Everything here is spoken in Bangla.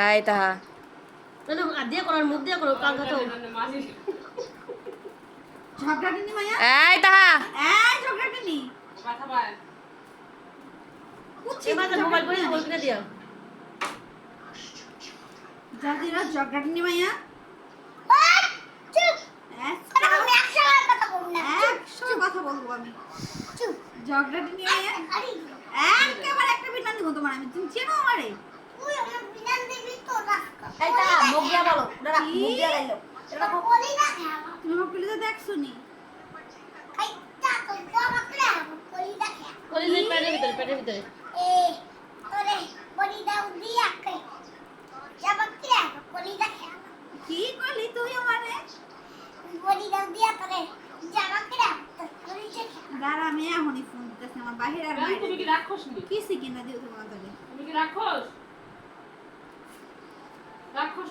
এই তাহা দিয়ে করো মুখ দিয়ে করো কাল কথা ঝগড়াটিনি মাইয়া এই তাহা এই ঝগড়াটিনি কথা বল এবার মোবাইল করে বলতে দিও জাদিরা ঝগড়াটিনি মাইয়া চুপ আমি 100 কথা বলবো না 100 কথা বলবো আমি চুপ ঝগড়াটিনি মাইয়া আরে একেবারে একটা বিনান দিব তোমার আমি তুমি চেনো আমারে তুই আমার বিধান দিবি তো রাস্তা এই তা মুখ দিয়া বলো ওটা রাখ মুখ দিয়া লাইলো এটা বলি না তুমি আমার কলিজা দেখছো নি এই তা তো আমাকে না বলি দেখে কলিজের পেটের ভিতরে এ তোরে বলি দাও দিয়া কে যাবা কি রে বলি দেখে কি করলি তুই আমারে বলি দাও দিয়া তোরে যাবা কি রে বলি দেখে দাঁড়া আমি এখনই ফোন দিতেছি আমার বাহির আর তুমি বাইরে কি রাখোস নি কিসি কিনা দিও তোমার তুমি কি রাখোস রাখোস